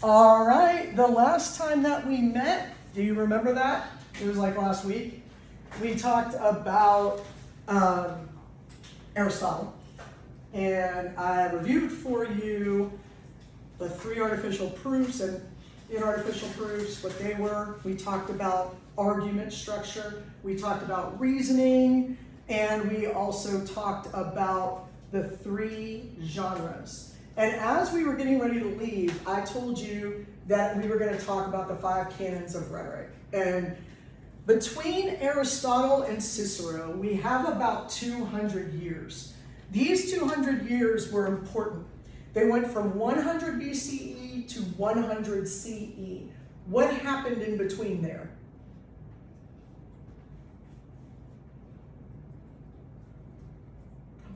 All right, the last time that we met, do you remember that? It was like last week. We talked about Aristotle, and I reviewed for you the 3 artificial proofs and inartificial proofs, what they were. We talked about argument structure, we talked about reasoning, and we also talked about the 3 genres. And as we were getting ready to leave, I told you that we were going to talk about the 5 canons of rhetoric. And between Aristotle and Cicero, we have about 200 years. These 200 years were important. They went from 100 BCE to 100 CE. What happened in between there?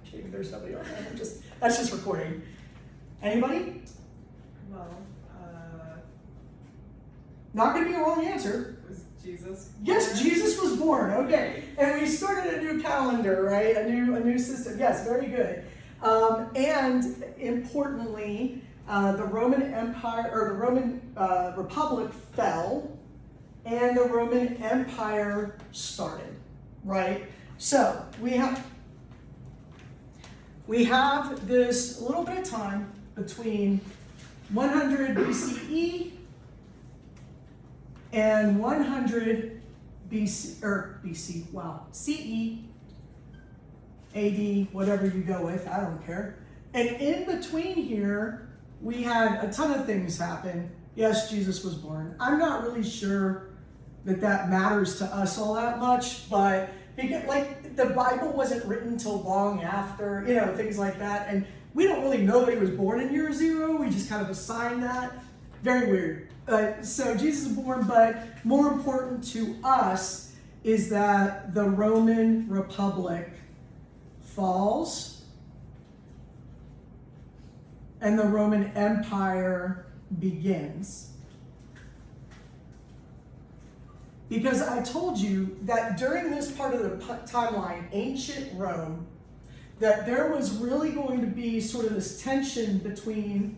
Okay, there's nobody on that. That's just recording. Anybody? Well, Not going to be a wrong answer. was Jesus? Yes, Jesus was born. Okay, and we started a new calendar, right? A new system. Yes, very good. And importantly, the Roman Empire or the Roman Republic fell, and the Roman Empire started. Right. So we have this little bit of time between 100 BCE and 100 CE, AD, whatever you go with, I don't care. And in between here, we had a ton of things happen. Yes, Jesus was born. I'm not really sure that matters to us all that much, but like the Bible wasn't written till long after, things like that. And we don't really know that he was born in year 0. We just kind of assign that. Very weird. So Jesus is born, but more important to us is that the Roman Republic falls and the Roman Empire begins. Because I told you that during this part of the timeline, ancient Rome, that there was really going to be sort of this tension between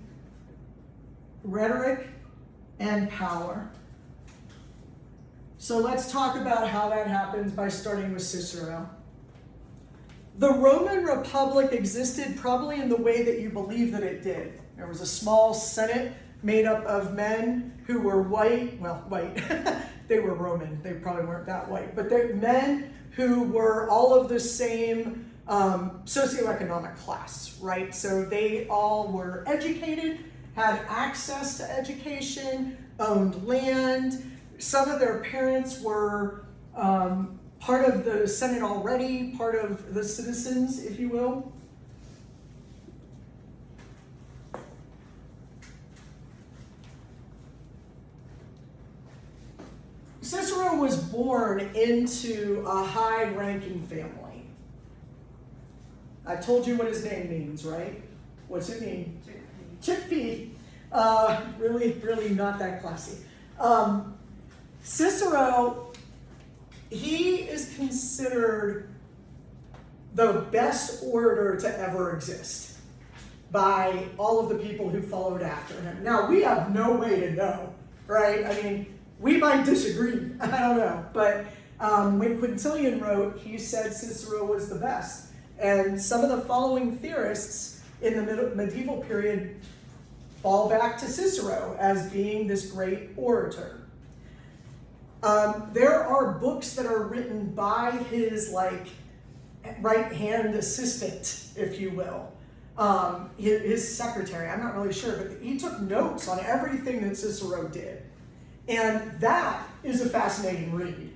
rhetoric and power. So let's talk about how that happens by starting with Cicero. The Roman Republic existed probably in the way that you believe that it did. There was a small senate made up of men who were white. They were Roman, they probably weren't that white, but they're men who were all of the same socioeconomic class, right? So they all were educated, had access to education, owned land. Some of their parents were part of the Senate already, part of the citizens, if you will. Cicero was born into a high-ranking family. I told you what his name means, right? What's it mean? Chickpea. Really not that classy. Cicero, he is considered the best orator to ever exist by all of the people who followed after him. Now, we have no way to know, right? I mean, we might disagree, I don't know. But when Quintilian wrote, he said Cicero was the best. And some of the following theorists in the medieval period fall back to Cicero as being this great orator. There are books that are written by his right-hand assistant, if you will, his secretary. I'm not really sure, but he took notes on everything that Cicero did. And that is a fascinating read.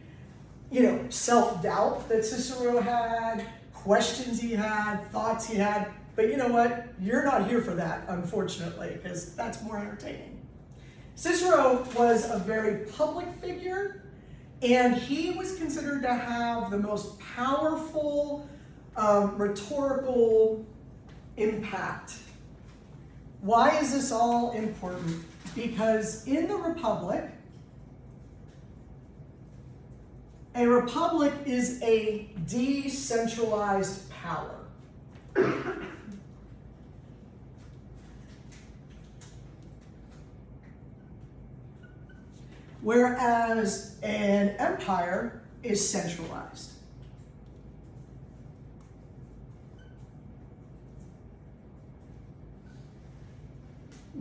Self-doubt that Cicero had, questions he had, thoughts he had. But you know what? You're not here for that, unfortunately, because that's more entertaining. Cicero was a very public figure, and he was considered to have the most powerful rhetorical impact. Why is this all important? Because in the Republic, a republic is a decentralized power. whereas an empire is centralized.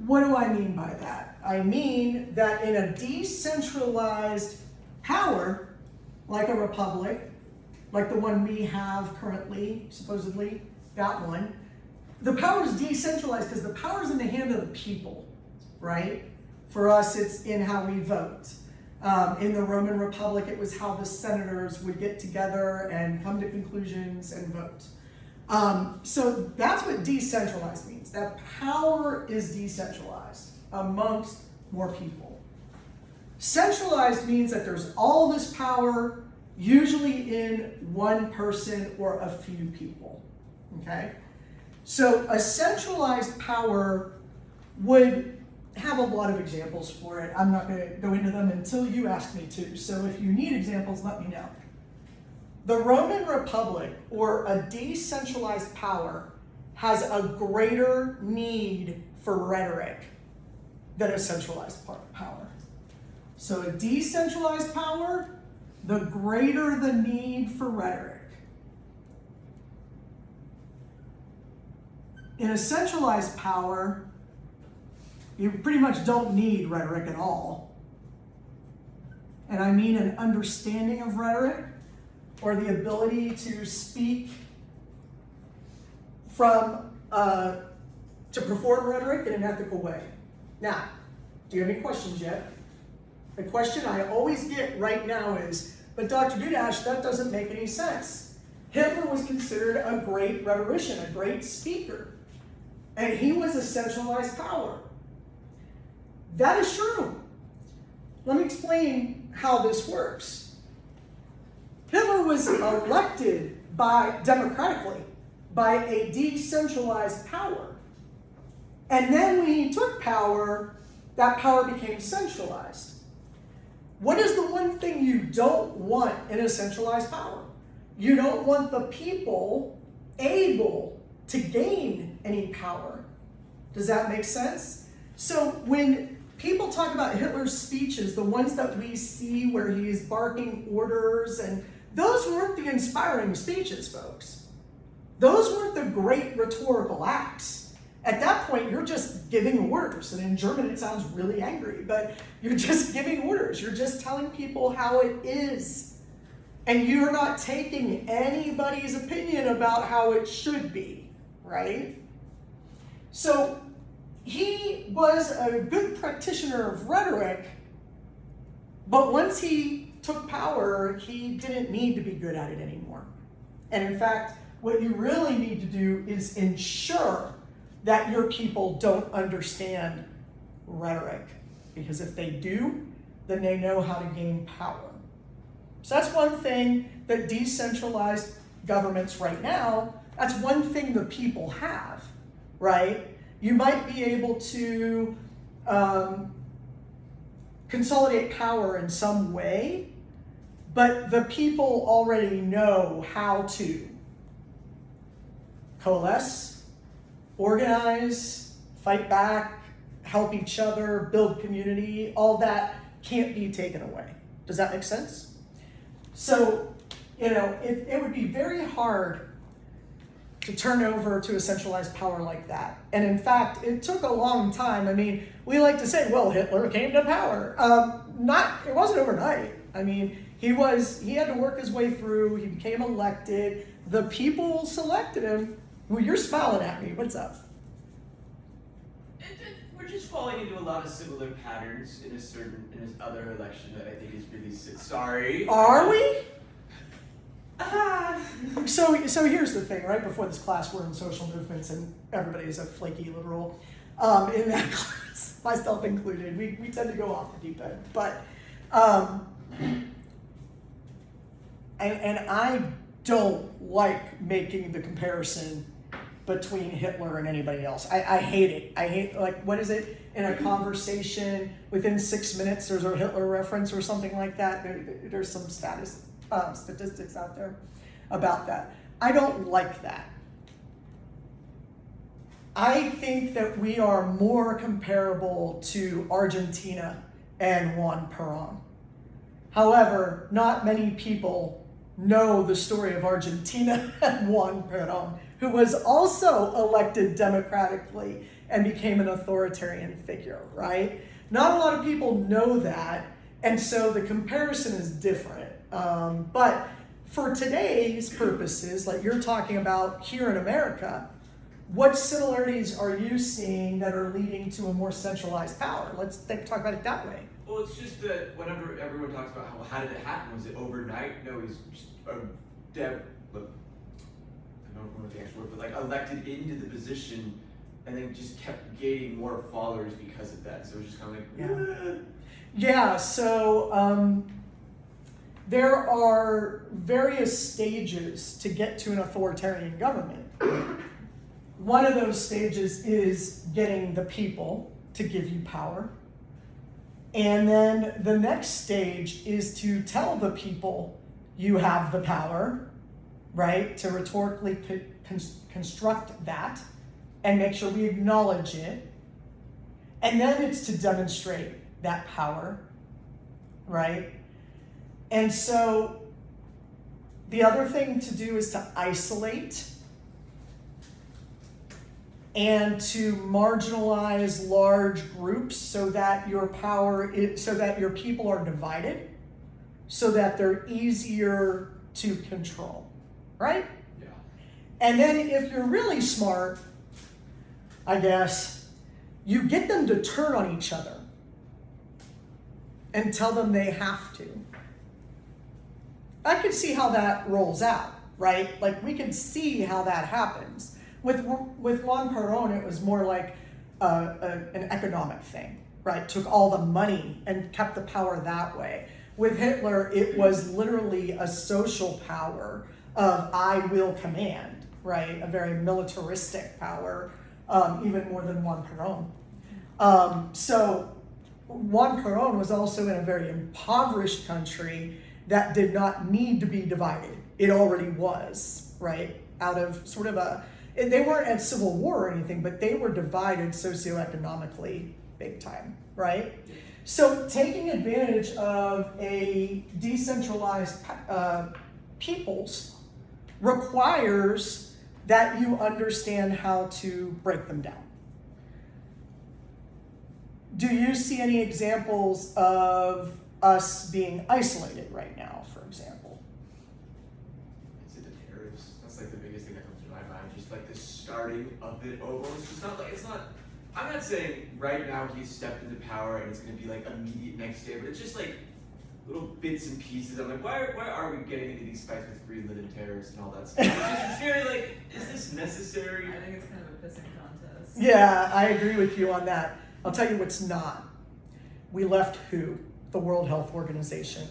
What do I mean by that? I mean that in a decentralized power, like a republic, like the one we have currently, supposedly, that one, the power is decentralized because the power is in the hand of the people, right? For us, it's in how we vote. In the Roman Republic, it was how the senators would get together and come to conclusions and vote. So that's what decentralized means. That power is decentralized amongst more people. Centralized means that there's all this power, usually in one person or a few people, okay? So a centralized power would have a lot of examples for it. I'm not gonna go into them until you ask me to. So if you need examples, let me know. The Roman Republic, or a decentralized power, has a greater need for rhetoric than a centralized power. So a decentralized power, the greater the need for rhetoric. In a centralized power, you pretty much don't need rhetoric at all. And I mean an understanding of rhetoric, or the ability to speak from, to perform rhetoric in an ethical way. Now, do you have any questions yet? The question I always get right now is, but Dr. Dudash, that doesn't make any sense. Hitler was considered a great rhetorician, a great speaker, and he was a centralized power. That is true. Let me explain how this works. Hitler was elected democratically by a decentralized power. And then when he took power, that power became centralized. What is the one thing you don't want in a centralized power? You don't want the people able to gain any power. Does that make sense? So when people talk about Hitler's speeches, the ones that we see where he's barking orders, and those weren't the inspiring speeches, folks. Those weren't the great rhetorical acts. At that point, you're just giving orders. And in German, it sounds really angry, but you're just giving orders. You're just telling people how it is. And you're not taking anybody's opinion about how it should be, right? So he was a good practitioner of rhetoric, but once he took power, he didn't need to be good at it anymore. And in fact, what you really need to do is ensure that your people don't understand rhetoric. Because if they do, then they know how to gain power. So that's one thing that decentralized governments right now, that's one thing the people have, right? You might be able to consolidate power in some way, but the people already know how to coalesce, organize, fight back, help each other, build community. All that can't be taken away. Does that make sense? So, it would be very hard to turn over to a centralized power like that. And in fact, it took a long time. I mean, we like to say, well, Hitler came to power. It wasn't overnight. I mean, he had to work his way through. He became elected. The people selected him. Well, you're smiling at me. What's up? We're just falling into a lot of similar patterns in his other election that I think is really sorry. Are we? So here's the thing. Right before this class, we're in social movements, and everybody is a flaky liberal. In that class, myself included, we tend to go off the deep end. But and I don't like making the comparison between Hitler and anybody else. I hate it. I hate, what is it? In a conversation, within 6 minutes, there's a Hitler reference or something like that. There's some statistics out there about that. I don't like that. I think that we are more comparable to Argentina and Juan Perón. However, not many people know the story of Argentina and Juan Perón, who was also elected democratically and became an authoritarian figure, right? Not a lot of people know that, and so the comparison is different. But for today's purposes, like you're talking about here in America, what similarities are you seeing that are leading to a more centralized power? Let's talk about it that way. Well, it's just that whenever everyone talks about how did it happen? Was it overnight? No, he's just I don't know the actual word, but like elected into the position and then just kept gaining more followers because of that. So it was just kind of like, Yeah, so there are various stages to get to an authoritarian government. One of those stages is getting the people to give you power. And then the next stage is to tell the people you have the power, right? To rhetorically construct that and make sure we acknowledge it. And then it's to demonstrate that power, right? And so the other thing to do is to isolate and to marginalize large groups so that your so that your people are divided, so that they're easier to control, right? yeah. And then if you're really smart, I guess, you get them to turn on each other and tell them they have to. I can see how that rolls out, right? Like we can see how that happens. With Juan Perón, it was more like an economic thing, right? Took all the money and kept the power that way. With Hitler, it was literally a social power of I will command, right? A very militaristic power, even more than Juan Perón. So Juan Perón was also in a very impoverished country that did not need to be divided. It already was, right? Out of sort of they weren't at civil war or anything, but they were divided socioeconomically big time, right? So taking advantage of a decentralized peoples requires that you understand how to break them down. Do you see any examples of us being isolated right now, for example? Is it the tariffs? That's like the biggest thing that comes to my mind. Just like the starting of it almost. It's not, I'm not saying right now he's stepped into power and it's going to be like immediate next day, but it's just like little bits and pieces. I'm like, why are we getting into these fights with Greenland and terrorists and all that stuff? It's very like, is this necessary? I think it's kind of a pissing contest. Yeah, I agree with you on that. I'll tell you what's not. We left WHO, the World Health Organization.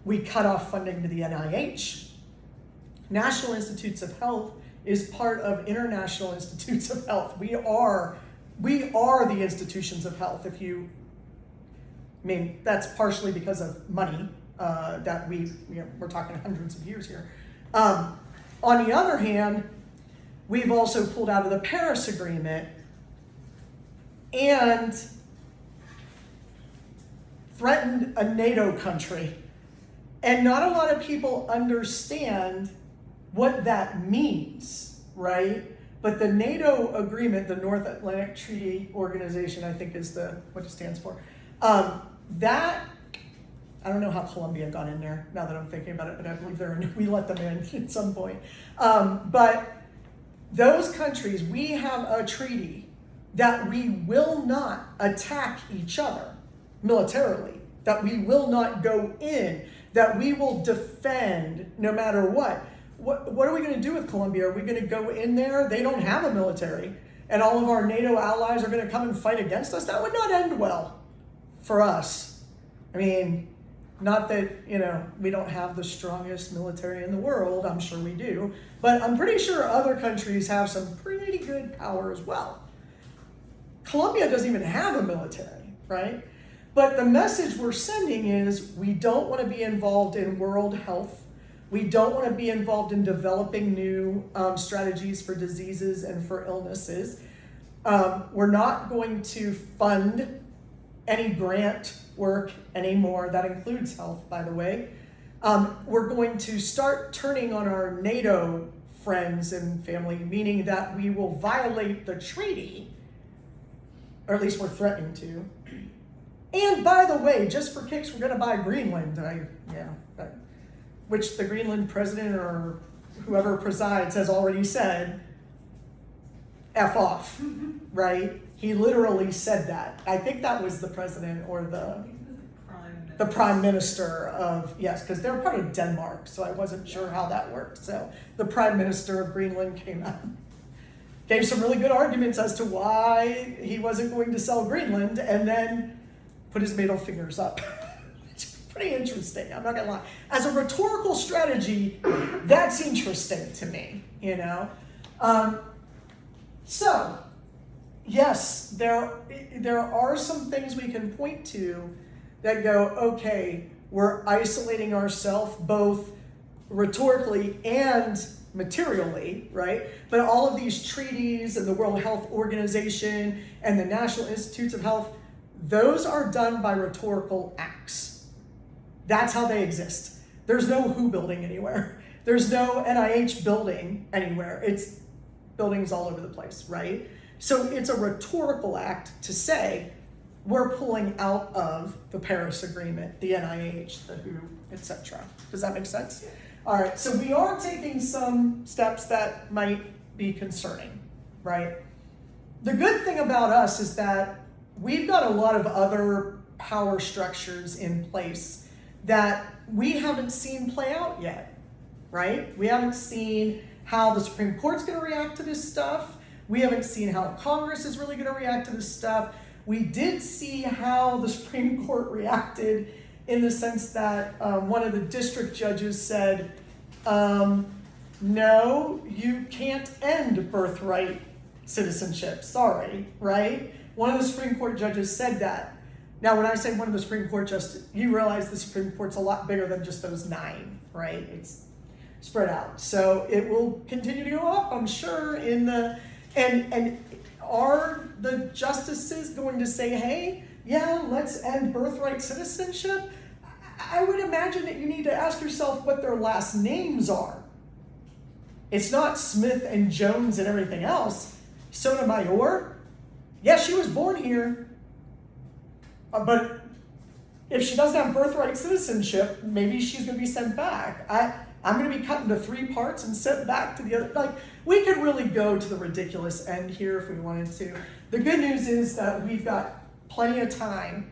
We cut off funding to the NIH. National Institutes of Health is part of International Institutes of Health. We are the institutions of health. That's partially because of money that we're talking hundreds of years here. On the other hand, we've also pulled out of the Paris Agreement and threatened a NATO country. And not a lot of people understand what that means, right? But the NATO agreement, the North Atlantic Treaty Organization, I think is what it stands for. That, I don't know how Colombia got in there now that I'm thinking about it, but I believe we let them in at some point. But those countries, we have a treaty that we will not attack each other militarily, that we will not go in, that we will defend no matter what. What are we going to do with Colombia? Are we going to go in there? They don't have a military, and all of our NATO allies are going to come and fight against us? That would not end well for us. I mean, not that, we don't have the strongest military in the world. I'm sure we do. But I'm pretty sure other countries have some pretty good power as well. Colombia doesn't even have a military, right? But the message we're sending is we don't want to be involved in world health. We don't want to be involved in developing new strategies for diseases and for illnesses. We're not going to fund any grant work anymore. That includes health, by the way. We're going to start turning on our NATO friends and family, meaning that we will violate the treaty, or at least we're threatening to. And by the way, just for kicks, we're going to buy Greenland. Which the Greenland president or whoever presides has already said, F off, right? He literally said that. I think that was the president or the prime minister of, yes, because they're part of Denmark, so I wasn't sure how that worked. So the prime minister of Greenland came out, gave some really good arguments as to why he wasn't going to sell Greenland, and then put his middle fingers up. It's pretty interesting, I'm not gonna lie. As a rhetorical strategy, that's interesting to me, you know? So, yes, there are some things we can point to that go, okay, we're isolating ourselves both rhetorically and materially, right? But all of these treaties and the World Health Organization and the National Institutes of Health, those are done by rhetorical acts. That's how they exist. There's no WHO building anywhere. There's no NIH building anywhere. It's buildings all over the place, right? So it's a rhetorical act to say, we're pulling out of the Paris Agreement, the NIH, the WHO, etc. Does that make sense? All right, so we are taking some steps that might be concerning, right? The good thing about us is that we've got a lot of other power structures in place that we haven't seen play out yet, right? We haven't seen how the Supreme Court's gonna react to this stuff. We haven't seen how Congress is really gonna react to this stuff. We did see how the Supreme Court reacted in the sense that one of the district judges said, no, you can't end birthright citizenship, sorry, right? One of the Supreme Court judges said that. Now, when I say one of the Supreme Court justices, you realize the Supreme Court's a lot bigger than just those 9, right? It's spread out. So it will continue to go up, I'm sure, in the, and are the justices going to say, hey, yeah, let's end birthright citizenship? I would imagine that you need to ask yourself what their last names are. It's not Smith and Jones and everything else. Sotomayor, yes, she was born here, but if she doesn't have birthright citizenship, maybe she's going to be sent back. I'm going to be cut into 3 parts and sent back to the other. Like, we could really go to the ridiculous end here if we wanted to. The good news is that we've got plenty of time,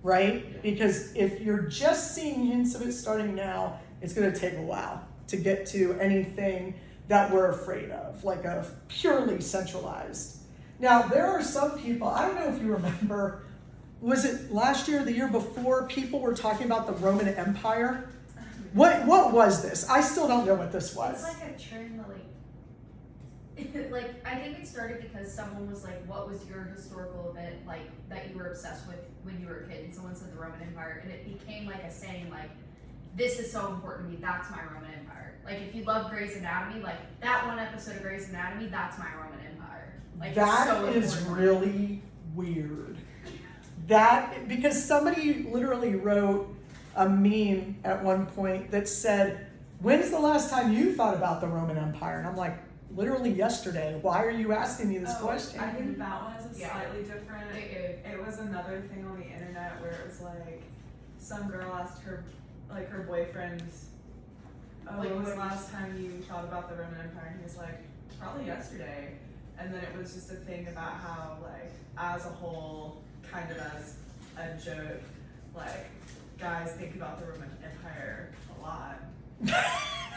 right? Because if you're just seeing hints of it starting now, it's going to take a while to get to anything that we're afraid of, like a purely centralized. Now, there are some people, I don't know if you remember, was it last year or the year before, people were talking about the Roman Empire? What was this? I still don't know what this was. It's like a trend, like I think it started because someone was like, what was your historical event like that you were obsessed with when you were a kid? And someone said the Roman Empire, and it became like a saying, like, this is so important to me, that's my Roman Empire. Like, if you love Grey's Anatomy, like that one episode of Grey's Anatomy, that's my Roman Empire. Like, that it's so is important. really weird. That, because somebody literally wrote a meme at one point that said, when's the last time you thought about the Roman Empire? And I'm like, literally yesterday. Why are you asking me this question? I think that one is Yeah. slightly different. It was another thing on the internet where it was like some girl asked her boyfriend, oh, Like, when was the what- last time you thought about the Roman Empire? And he was like, probably yesterday. And then it was just a thing about how, like, as a whole, kind of as a joke, like, guys think about the Roman Empire a lot.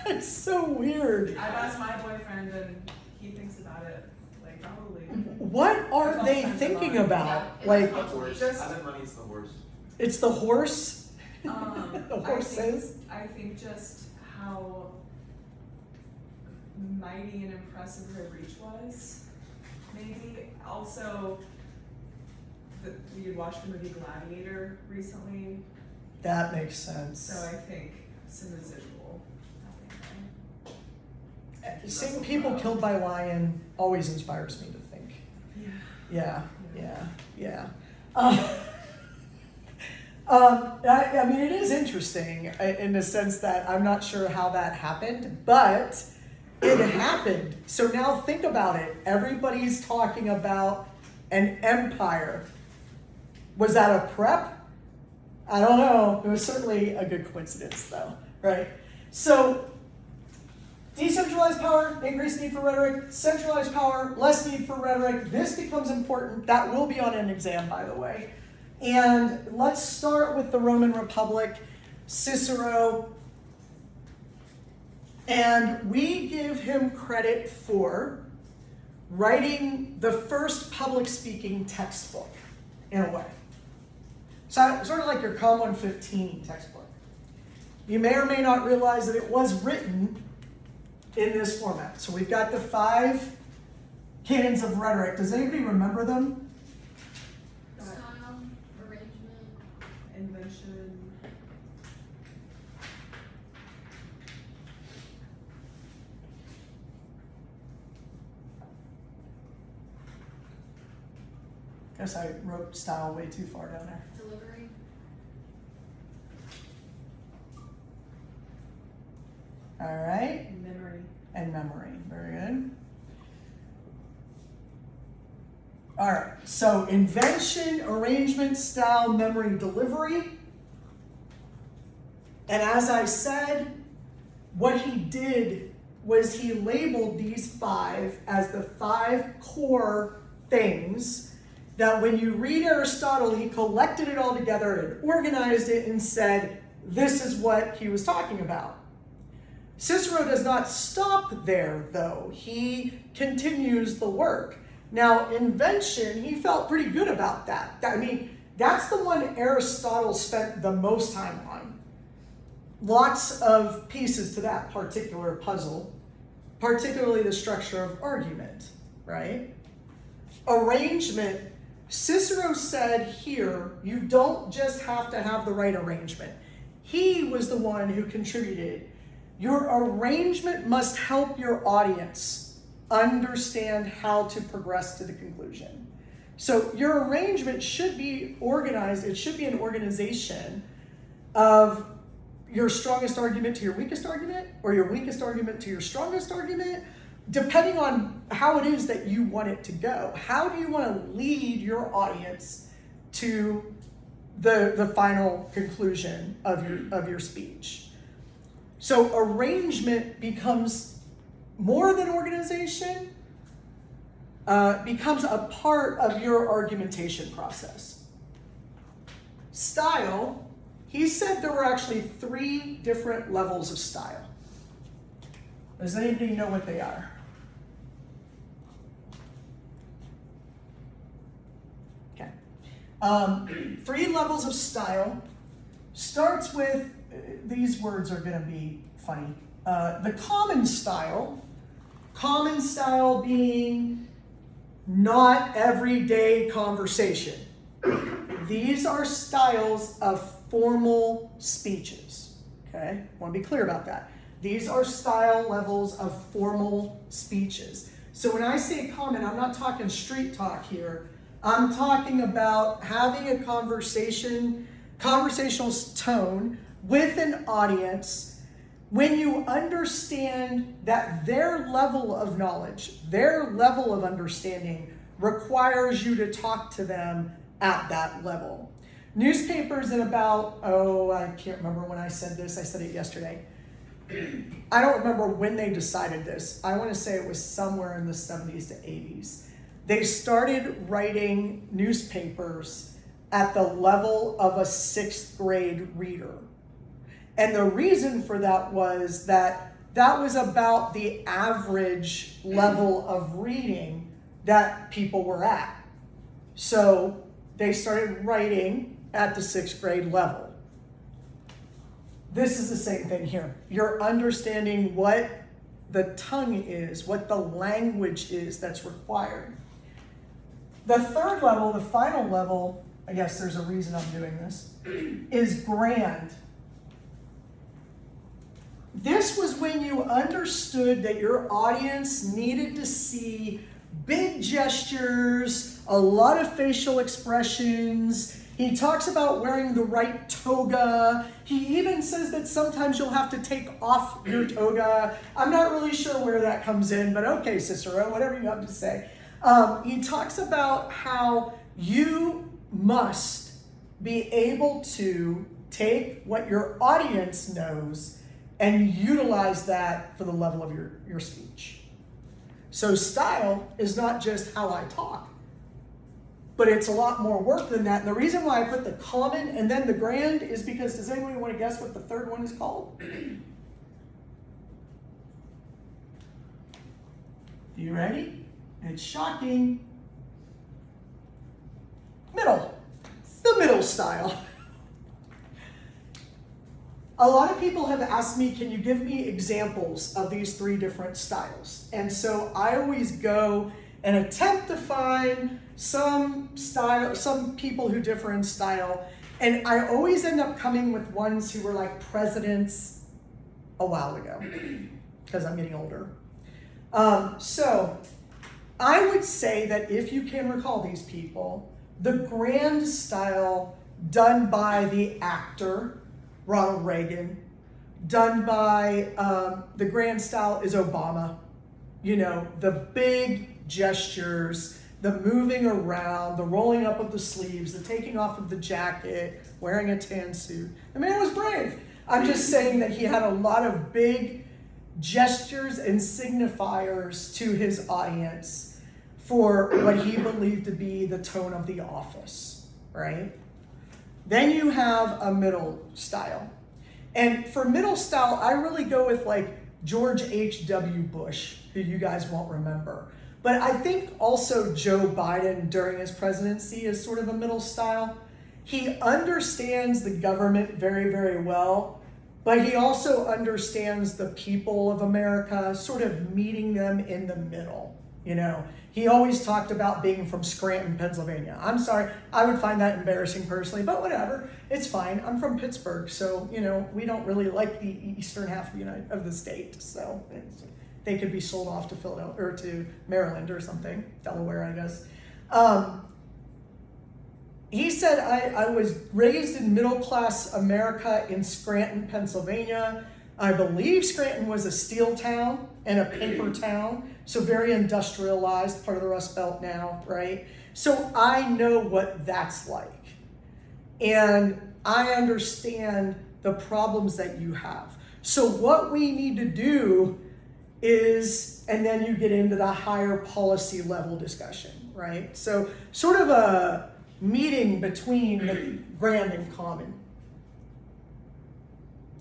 It's so weird. I've asked my boyfriend and he thinks about it, like, probably. What are It's all they kinds of thinking fun. about? Yeah, Like, The horse. Just- I bet money's the horse. it's the horse? The I horses? think just how mighty and impressive her reach was. Maybe also we had watched the movie Gladiator recently, That makes sense. so I think some residual. Seeing people killed by a lion always inspires me to think. Yeah. Yeah. I mean, it is interesting in the sense that I'm not sure how that happened, but it happened. So now think about it. Everybody's talking about an empire. Was that a prep? I don't know. It was certainly a good coincidence, though, right? So, decentralized power, increased need for rhetoric. Centralized power, less need for rhetoric. This becomes important. That will be on an exam, by the way. And let's start with the Roman Republic, Cicero. And we give him credit for writing the first public speaking textbook, in a way. So, sort of like your Com 115 textbook. You may or may not realize that it was written in this format. So we've got the 5 canons of rhetoric. Does anybody remember them? Style, arrangement. Invention. Guess I wrote style way too far down there. Delivery. All right. Memory. And memory. Very good. All right. So invention, arrangement, style, memory, delivery. And as I said, what he did was he labeled these 5 as the 5 core things that when you read Aristotle, he collected it all together and organized it and said, this is what he was talking about. Cicero does not stop there, though. He continues the work. Now, invention, he felt pretty good about that. I mean, that's the one Aristotle spent the most time on. Lots of pieces to that particular puzzle, particularly the structure of argument, right? Arrangement, Cicero said here, you don't just have to have the right arrangement. He was the one who contributed. Your arrangement must help your audience understand how to progress to the conclusion. So your arrangement should be organized. It should be an organization of your strongest argument to your weakest argument, or your weakest argument to your strongest argument, depending on how it is that you want it to go. How do you want to lead your audience to the final conclusion of your speech? So arrangement becomes more than organization, becomes a part of your argumentation process. Style, he said there were actually 3 different levels of style. Does anybody know what they are? Okay. 3 levels of style. Starts with, these words are going to be funny. The common style being not everyday conversation. These are styles of formal speeches. Okay, I want to be clear about that. These are style levels of formal speeches. So when I say common, I'm not talking street talk here. I'm talking about having a conversational tone with an audience when you understand that their level of knowledge, their level of understanding requires you to talk to them at that level. Newspapers in about, I can't remember when I said this, I said it yesterday. I don't remember when they decided this. I want to say it was somewhere in the 70s to 80s. They started writing newspapers at the level of a 6th grade reader. And the reason for that was that was about the average level of reading that people were at. So they started writing at the 6th grade level. This is the same thing here. You're understanding what the tongue is, what the language is that's required. The 3rd level, the final level, I guess there's a reason I'm doing this, is grand. This was when you understood that your audience needed to see big gestures, a lot of facial expressions. He talks about wearing the right toga. He even says that sometimes you'll have to take off your toga. I'm not really sure where that comes in, but okay, Cicero, whatever you have to say. He talks about how you must be able to take what your audience knows and utilize that for the level of your speech. So style is not just how I talk, but it's a lot more work than that. And the reason why I put the common and then the grand is because, does anybody want to guess what the third one is called? You ready? It's shocking. Middle. The middle style. A lot of people have asked me, can you give me examples of these three different styles? And so I always go and attempt to find some style, some people who differ in style. And I always end up coming with ones who were like presidents a while ago, because I'm getting older. So I would say that if you can recall these people, the grand style done by the actor, Ronald Reagan, done by, the grand style is Obama. You know, the big gestures, the moving around, the rolling up of the sleeves, the taking off of the jacket, wearing a tan suit. The man was brave. I'm just saying that he had a lot of big gestures and signifiers to his audience for what he believed to be the tone of the office, right? Then you have a middle style. And for middle style, I really go with like George H.W. Bush, who you guys won't remember. But I think also Joe Biden during his presidency is sort of a middle style. He understands the government very, very well, but he also understands the people of America, sort of meeting them in the middle, you know. He always talked about being from Scranton, Pennsylvania. I'm sorry, I would find that embarrassing personally, but whatever, it's fine. I'm from Pittsburgh, so, you know, we don't really like the eastern half of the state, so they could be sold off to Philadelphia, or to Maryland or something, Delaware, I guess. He said, I was raised in middle-class America in Scranton, Pennsylvania. I believe Scranton was a steel town and a paper town, so very industrialized, part of the Rust Belt now, right? So I know what that's like. And I understand the problems that you have. So what we need to do is, and then you get into the higher policy level discussion, right? So sort of a meeting between the grand and common.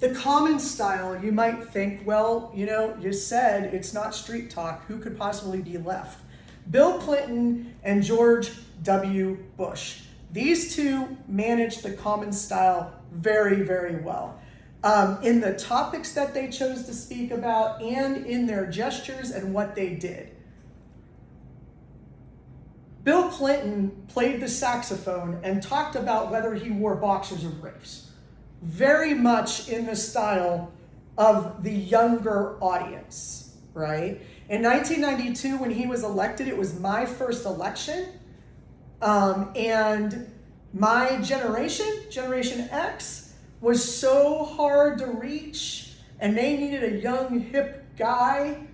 The common style, you might think, well, you know, you said it's not street talk. Who could possibly be left? Bill Clinton and George W. Bush. These two managed the common style very, very well. In the topics that they chose to speak about and in their gestures and what they did. Bill Clinton played the saxophone and talked about whether he wore boxers or briefs. Very much in the style of the younger audience, right? In 1992, when he was elected, it was my first election. And my generation, Generation X, was so hard to reach, and they needed a young, hip guy.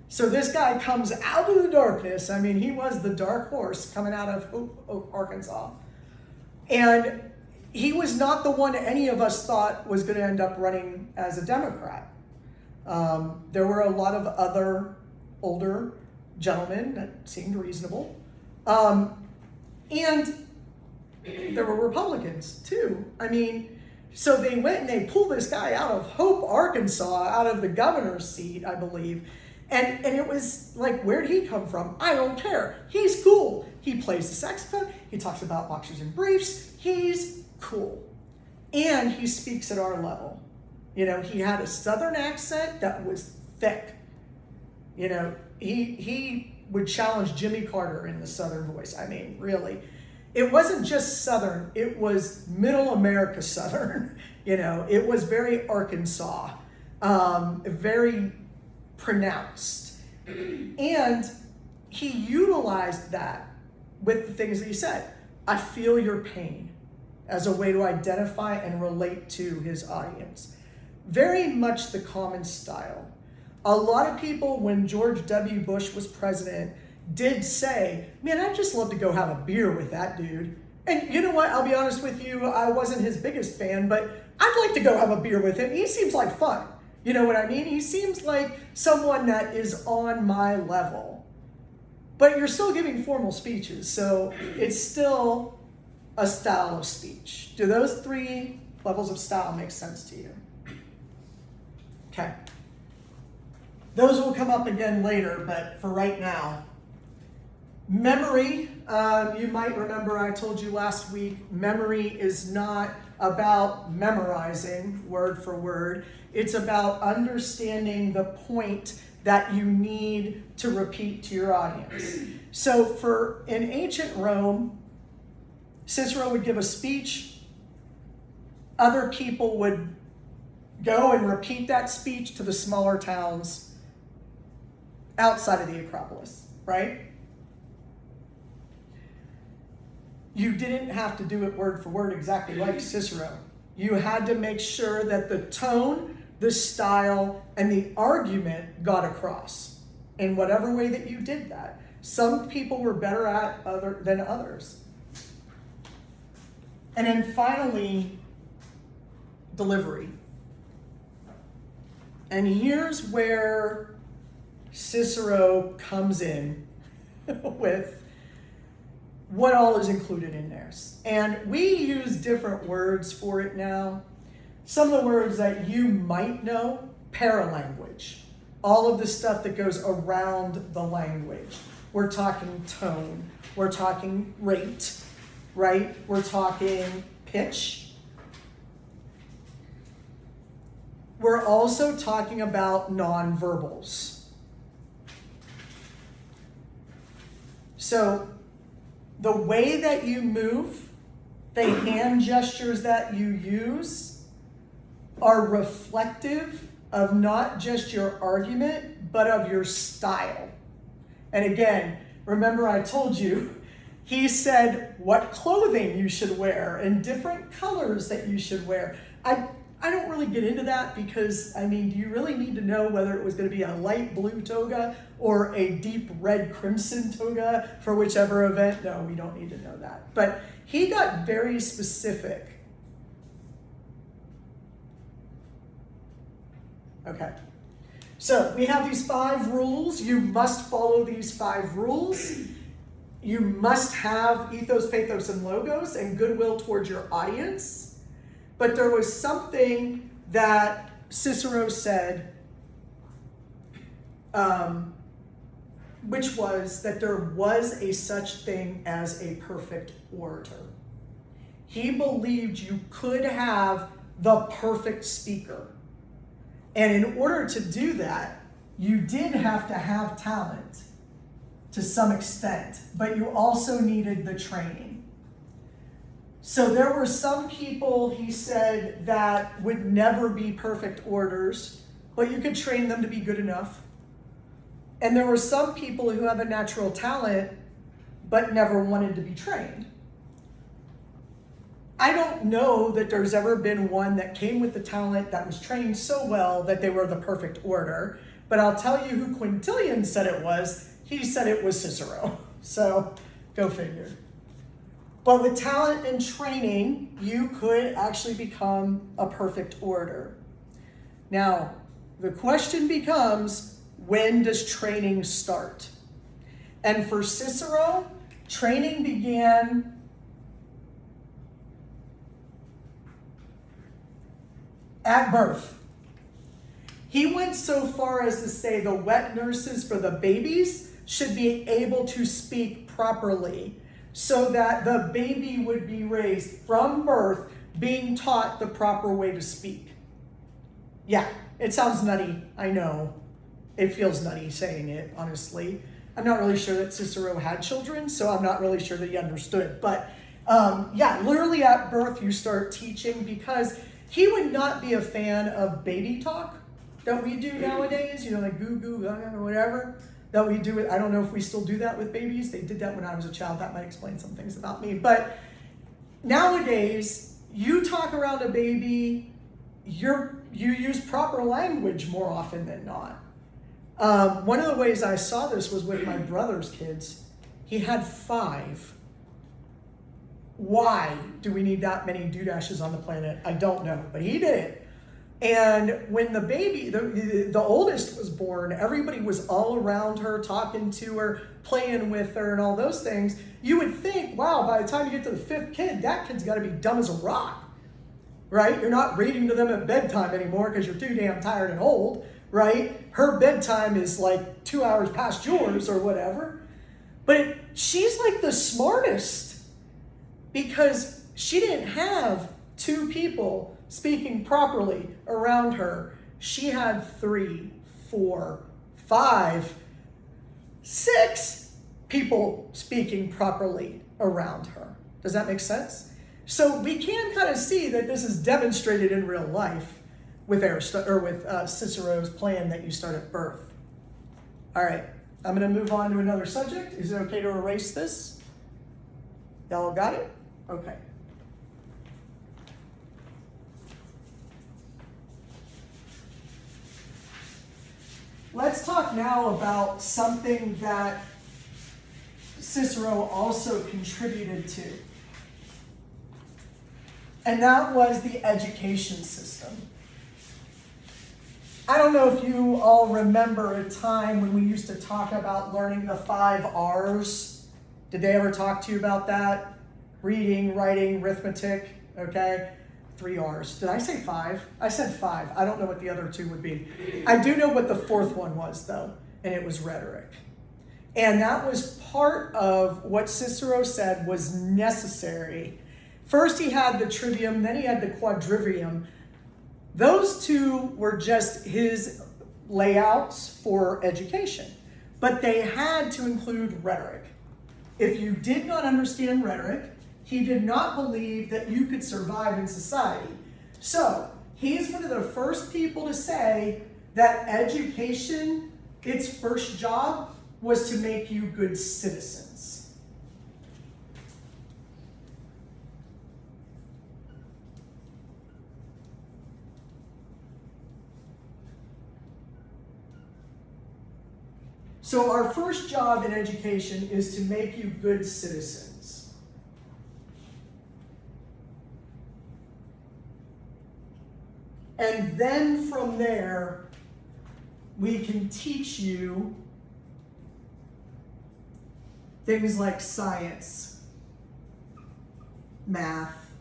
So this guy comes out of the darkness. I mean, he was the dark horse coming out of Hope, Arkansas. And he was not the one any of us thought was going to end up running as a Democrat. There were a lot of other older gentlemen that seemed reasonable. And there were Republicans too. I mean, so they went and they pulled this guy out of Hope, Arkansas, out of the governor's seat, I believe. And it was like, where'd he come from? I don't care. He's cool. He plays the saxophone. He talks about boxers and briefs. He's cool. And he speaks at our level. You know, he had a Southern accent that was thick. You know, he would challenge Jimmy Carter in the Southern voice. I mean, really. It wasn't just Southern. It was middle America Southern. You know, it was very Arkansas. Very pronounced. And he utilized that with the things that he said. I feel your pain, as a way to identify and relate to his audience. Very much the common style. A lot of people, when George W. Bush was president, did say, man, I'd just love to go have a beer with that dude. And you know what, I'll be honest with you, I wasn't his biggest fan, but I'd like to go have a beer with him. He seems like fun. You know what I mean? He seems like someone that is on my level. But you're still giving formal speeches, so it's still a style of speech. Do those 3 levels of style make sense to you? Okay. Those will come up again later, but for right now, memory, you might remember I told you last week, memory is not about memorizing word for word. It's about understanding the point that you need to repeat to your audience. So in ancient Rome, Cicero would give a speech. Other people would go and repeat that speech to the smaller towns outside of the Acropolis, right? You didn't have to do it word for word exactly like Cicero. You had to make sure that the tone, the style, and the argument got across in whatever way that you did that. Some people were better at than others. And then finally, delivery. And here's where Cicero comes in with what all is included in there. And we use different words for it now. Some of the words that you might know, paralanguage. All of the stuff that goes around the language. We're talking tone. We're talking rate, right? We're talking pitch. We're also talking about nonverbals. So the way that you move, the hand gestures that you use are reflective of not just your argument, but of your style. And again, remember I told you, he said what clothing you should wear and different colors that you should wear. I don't really get into that because, I mean, do you really need to know whether it was going to be a light blue toga or a deep red crimson toga for whichever event? No, we don't need to know that. But he got very specific. Okay. So we have these 5 rules. You must follow these 5 rules. You must have ethos, pathos, and logos and goodwill towards your audience. But there was something that Cicero said, which was that there was a such thing as a perfect orator. He believed you could have the perfect speaker. And in order to do that, you did have to have talent to some extent, but you also needed the training. So there were some people, he said, that would never be perfect orators, but you could train them to be good enough. And there were some people who have a natural talent, but never wanted to be trained. I don't know that there's ever been one that came with the talent that was trained so well that they were the perfect orator, but I'll tell you who Quintilian said it was. He said it was Cicero. So go figure. But with talent and training, you could actually become a perfect orator. Now, the question becomes, when does training start? And for Cicero, training began at birth. He went so far as to say the wet nurses for the babies should be able to speak properly so that the baby would be raised from birth being taught the proper way to speak. Yeah, it sounds nutty, I know. It feels nutty saying it, honestly. I'm not really sure that Cicero had children, so I'm not really sure that he understood. But yeah, literally at birth you start teaching, because he would not be a fan of baby talk that we do nowadays, you know, like goo goo, gaga, or whatever. that we do it. I don't know if we still do that with babies. They did that when I was a child. That might explain some things about me. But nowadays, you talk around a baby, you use proper language more often than not. One of the ways I saw this was with my brother's kids. He had 5. Why do we need that many Dudashes on the planet? I don't know, but he did it. And when the baby, the oldest was born, everybody was all around her, talking to her, playing with her, and all those things. You would think, wow, by the time you get to the 5th kid, that kid's got to be dumb as a rock, right? You're not reading to them at bedtime anymore because you're too damn tired and old, right? Her bedtime is like 2 hours past yours or whatever. But she's like the smartest because she didn't have 2 people speaking properly around her. She had 3, 4, 5, 6 people speaking properly around her. Does that make sense? So we can kind of see that this is demonstrated in real life with Cicero's plan that you start at birth. All right, I'm going to move on to another subject. Is it okay to erase this? Y'all got it? Okay. Let's talk now about something that Cicero also contributed to. And that was the education system. I don't know if you all remember a time when we used to talk about learning the 5 R's. Did they ever talk to you about that? Reading, writing, arithmetic, okay? 3 R's. Did I say 5? I said 5. I don't know what the other 2 would be. I do know what the 4th one was, though, and it was rhetoric. And that was part of what Cicero said was necessary. First he had the trivium, then he had the quadrivium. Those 2 were just his layouts for education, but they had to include rhetoric. If you did not understand rhetoric, he did not believe that you could survive in society. So he's one of the first people to say that education, its first job, was to make you good citizens. So our first job in education is to make you good citizens. And then from there, we can teach you things like science, math,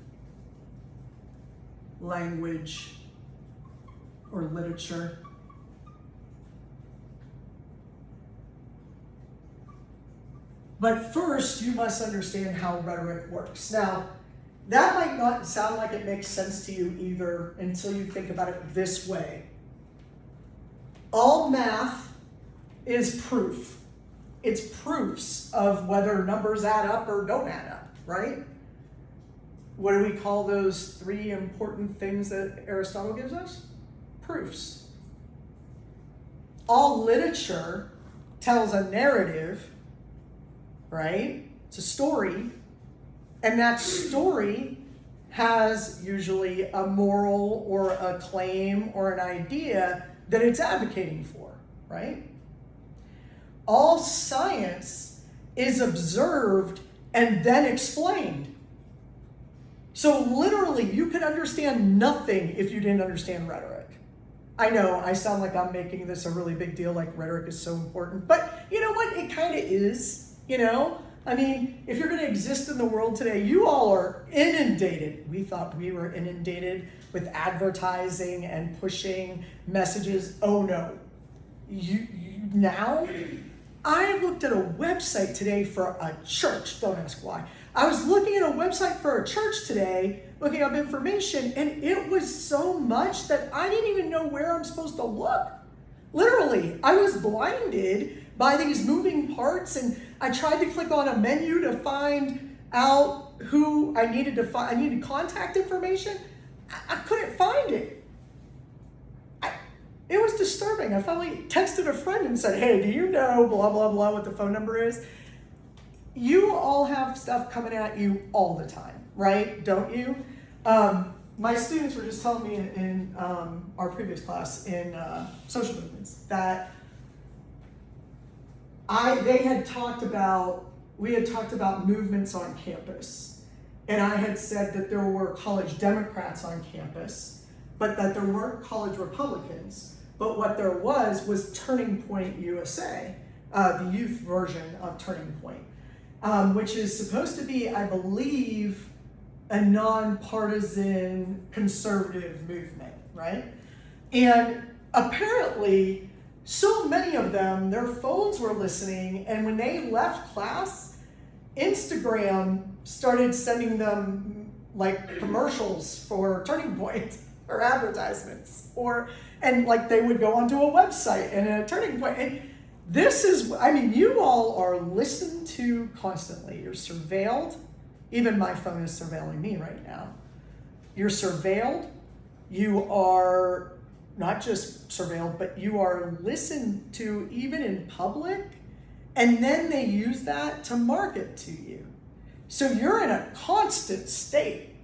language, or literature. But first, you must understand how rhetoric works. Now, that might not sound like it makes sense to you either until you think about it this way. All math is proof. It's proofs of whether numbers add up or don't add up, right? What do we call those 3 important things that Aristotle gives us? Proofs. All literature tells a narrative, right? It's a story. And that story has usually a moral or a claim or an idea that it's advocating for, right? All science is observed and then explained. So literally, you could understand nothing if you didn't understand rhetoric. I know, I sound like I'm making this a really big deal, like rhetoric is so important, but you know what? It kind of is, you know? I mean, if you're going to exist in the world today, you all are inundated. We thought we were inundated with advertising and pushing messages. Oh no. Now, I looked at a website today for a church. Don't ask why. I was looking at a website for a church today, looking up information, and it was so much that I didn't even know where I'm supposed to look. Literally, I was blinded by these moving parts, and I tried to click on a menu to find out who I needed to find. I needed contact information. I couldn't find it. It was disturbing. I finally texted a friend and said, hey, do you know blah, blah, blah, what the phone number is? You all have stuff coming at you all the time, right? Don't you? My students were just telling me in our previous class in social movements that we had talked about movements on campus. And I had said that there were college Democrats on campus, but that there weren't college Republicans. But what there was Turning Point USA, the youth version of Turning Point, which is supposed to be, I believe, a nonpartisan conservative movement, right? And apparently, so many of them, their phones were listening, and when they left class, Instagram started sending them like commercials for Turning Point or advertisements, and like they would go onto a website and a Turning Point. And this is, I mean, you all are listened to constantly. You're surveilled. Even my phone is surveilling me right now. You're surveilled. You are not just surveilled, but you are listened to even in public. And then they use that to market to you. So you're in a constant state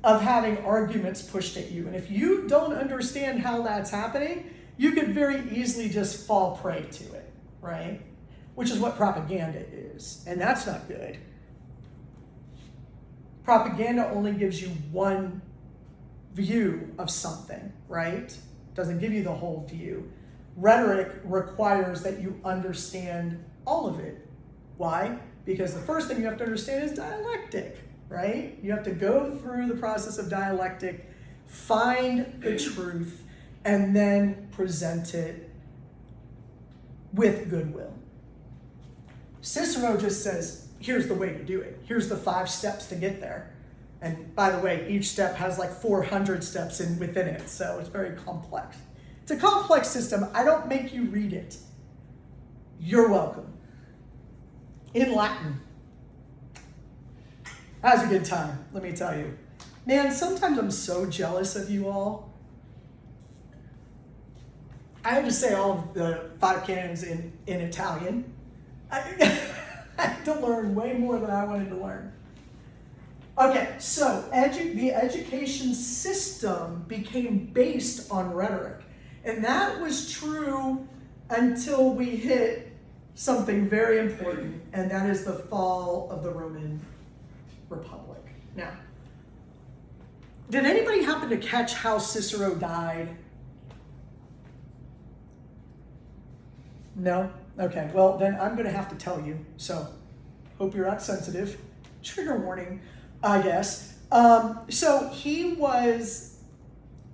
of having arguments pushed at you. And if you don't understand how that's happening, you could very easily just fall prey to it, right? Which is what propaganda is. And that's not good. Propaganda only gives you one view of something, right? Doesn't give you the whole view. Rhetoric requires that you understand all of it. Why? Because the first thing you have to understand is dialectic, right? You have to go through the process of dialectic, find the truth, and then present it with goodwill. Cicero just says, here's the way to do it. Here's the 5 steps to get there. And by the way, each step has like 400 steps within it, so it's very complex. It's a complex system. I don't make you read it. You're welcome. In Latin. That was a good time, let me tell you. Man, sometimes I'm so jealous of you all. I had to say all of the 5 canons in Italian. I had to learn way more than I wanted to learn. Okay, so the education system became based on rhetoric. And that was true until we hit something very important, and that is the fall of the Roman Republic. Now, did anybody happen to catch how Cicero died? No? Okay, well then I'm gonna have to tell you, so hope you're not sensitive. Trigger warning, I guess. So he was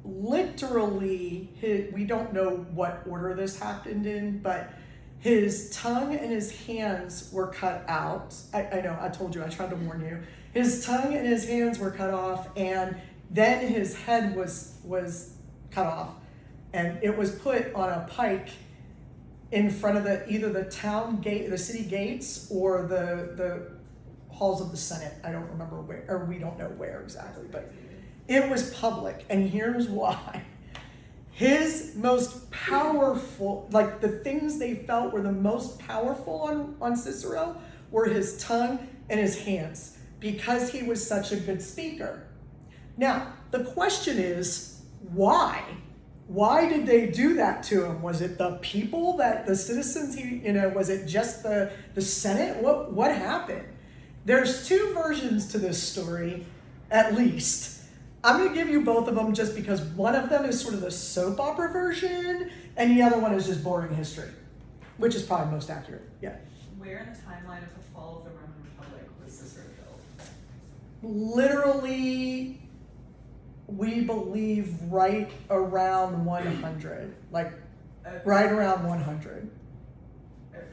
literally we don't know what order this happened in, but his tongue and his hands were cut out. I know, I told you, I tried to warn you. His tongue and his hands were cut off, and then his head was cut off, and it was put on a pike in front of either the town gate, the city gates, or the halls of the Senate. I don't remember where, or we don't know where exactly, but it was public, and here's why. His most powerful, like the things they felt were the most powerful on Cicero were his tongue and his hands, because he was such a good speaker. Now, the question is, why? Why did they do that to him? Was it the people, the citizens, was it just the Senate? What happened? There's 2 versions to this story, at least. I'm going to give you both of them just because one of them is sort of the soap opera version, and the other one is just boring history, which is probably most accurate. Yeah. Where in the timeline of the fall of the Roman Republic was Cicero killed? Literally, we believe right around 100, like Okay. right around 100. Okay.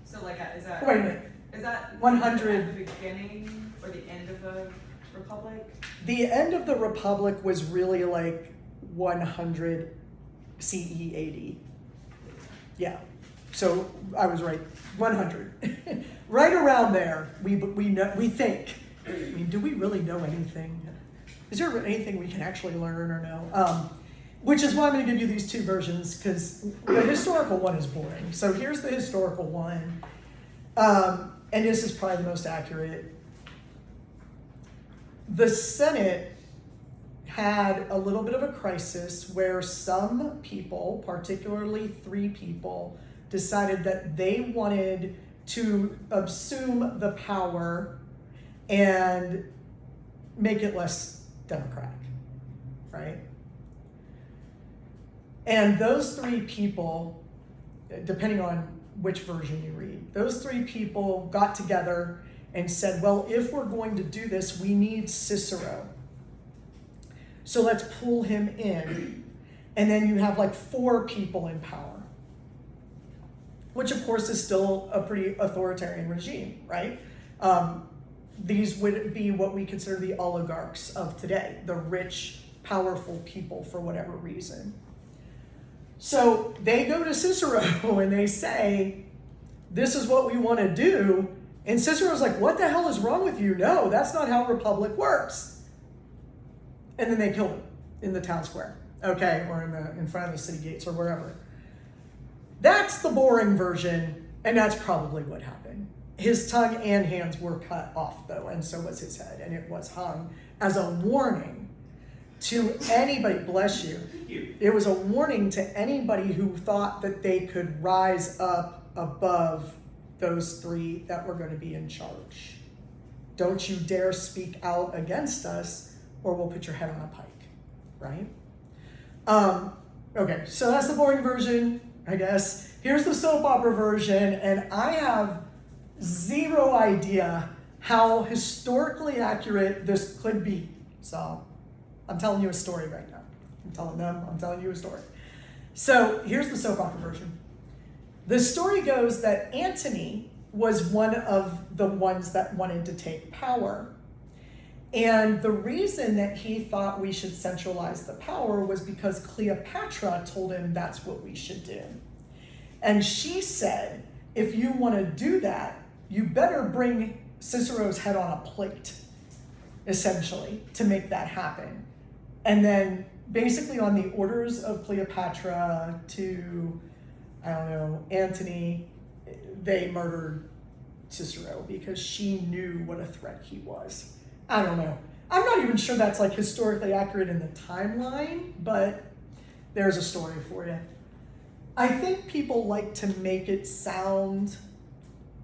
So like, is that? Wait a minute. Is that 100. at the beginning or the end of the Republic? The end of the Republic was really like 100 CE AD. Yeah. So I was right. 100. Right around there. We think. I mean, do we really know anything? Is there anything we can actually learn or know? Which is why I'm going to give you these two versions, because the historical one is boring. So here's the historical one, and this is probably the most accurate. The Senate had a little bit of a crisis where some people, particularly 3 people, decided that they wanted to assume the power and make it less democratic, right? And those 3 people, depending on which version you read, those 3 people got together and said, well, if we're going to do this, we need Cicero. So let's pull him in. And then you have like 4 people in power, which of course is still a pretty authoritarian regime, right? These would be what we consider the oligarchs of today, the rich, powerful people for whatever reason. So they go to Cicero and they say, this is what we want to do. And Cicero's like, what the hell is wrong with you? No, that's not how a republic works. And then they kill him in the town square, okay, or in front of the city gates or wherever. That's the boring version, and that's probably what happened. His tongue and hands were cut off, though, and so was his head, and it was hung as a warning to anybody, bless you. It was a warning to anybody who thought that they could rise up above those 3 that were going to be in charge. Don't you dare speak out against us, or we'll put your head on a pike, right? Okay, so that's the boring version, I guess. Here's the soap opera version, and I have 0 idea how historically accurate this could be. So I'm telling you a story right now. I'm telling you a story. So here's the soap opera version. The story goes that Antony was one of the ones that wanted to take power. And the reason that he thought we should centralize the power was because Cleopatra told him that's what we should do. And she said, if you want to do that, you better bring Cicero's head on a plate, essentially, to make that happen. And then basically on the orders of Cleopatra to, I don't know, Antony, they murdered Cicero because she knew what a threat he was. I don't know. I'm not even sure that's like historically accurate in the timeline, but there's a story for you. I think people like to make it sound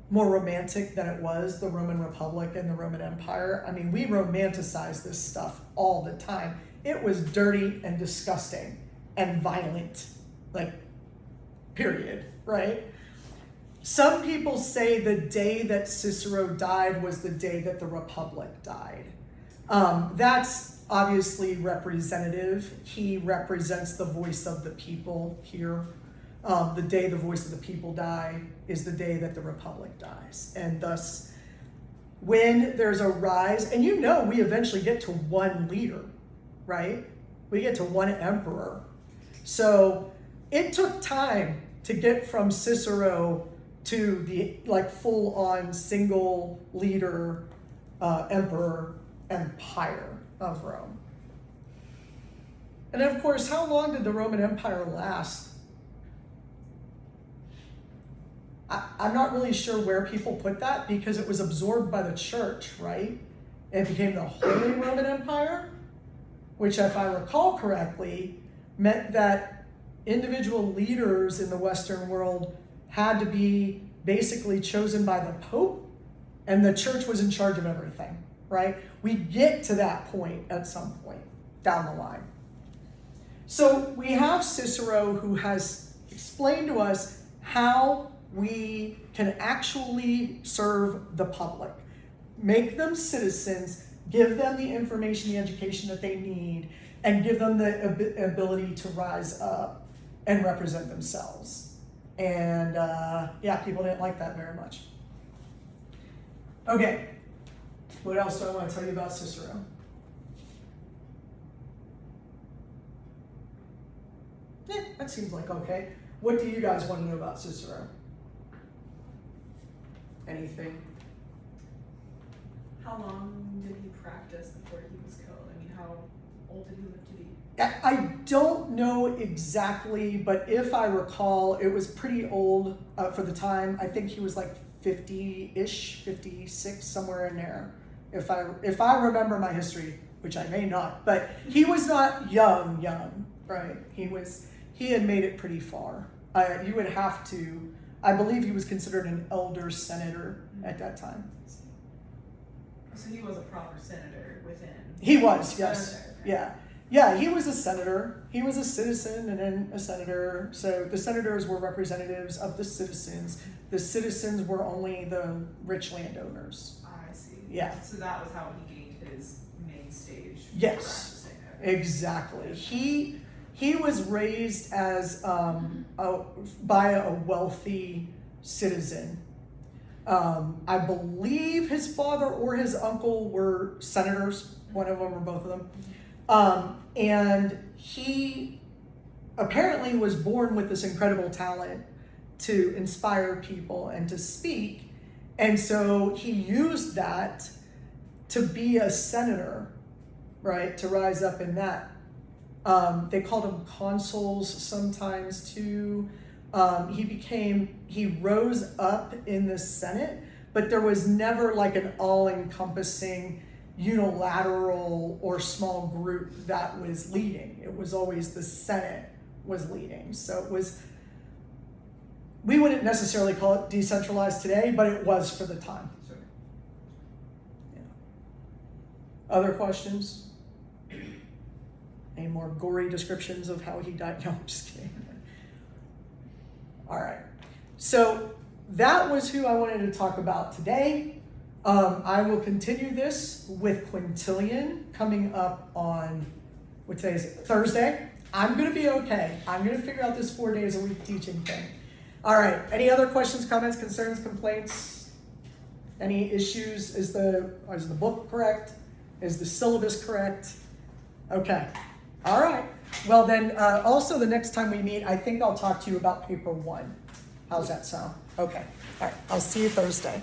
more romantic than it was, the Roman Republic and the Roman Empire. I mean, we romanticize this stuff all the time. It was dirty and disgusting and violent, like, period, right? Some people say the day that Cicero died was the day that the Republic died. That's obviously representative. He represents the voice of the people here. The day the voice of the people die is the day that the Republic dies. And thus, when there's a rise, and you know we eventually get to one leader, right? We get to one emperor. So it took time to get from Cicero to the like full-on single leader emperor empire of Rome. And of course, how long did the Roman Empire last? I'm not really sure where people put that because it was absorbed by the church, right? It became the Holy Roman Empire, which, if I recall correctly, meant that individual leaders in the Western world had to be basically chosen by the Pope, and the church was in charge of everything, right? We get to that point at some point down the line. So we have Cicero, who has explained to us how we can actually serve the public, make them citizens, give them the information, the education that they need, and give them the ability to rise up and represent themselves. And people didn't like that very much. Okay, what else do I want to tell you about Cicero? That seems like okay. What do you guys want to know about Cicero? Anything? How long did he practice before he was killed? I mean, how old did he live to be? I don't know exactly, but if I recall, it was pretty old for the time. I think he was like 50-ish, 56, somewhere in there. If I remember my history, which I may not, but he was not young, right? He had made it pretty far. You would have to, I believe he was considered an elder senator at that time. So he was a proper senator within. He was, yes. Okay. Yeah. Yeah, he was a senator. He was a citizen and then a senator. So the senators were representatives of the citizens. The citizens were only the rich landowners. I see. Yeah. So that was how he gained his main stage. for Yes. practicing it. Exactly. He was raised as by a wealthy citizen. I believe his father or his uncle were senators, one of them or both of them. And he apparently was born with this incredible talent to inspire people and to speak. And so he used that to be a senator, right? To rise up in that. They called them consuls sometimes too. He rose up in the Senate, but there was never like an all-encompassing unilateral or small group that was leading. It was always the Senate was leading. So we wouldn't necessarily call it decentralized today, but it was for the time. So, Other questions? Any more gory descriptions of how he died? No, I'm just kidding. All right. So that was who I wanted to talk about today. I will continue this with Quintillion coming up on, what today is it? Thursday. I'm going to be okay. I'm going to figure out this 4 days a week teaching thing. All right. Any other questions, comments, concerns, complaints? Any issues? Is the book correct? Is the syllabus correct? Okay. All right. Well then, also the next time we meet, I think I'll talk to you about paper 1. How's that sound? Okay. All right. I'll see you Thursday.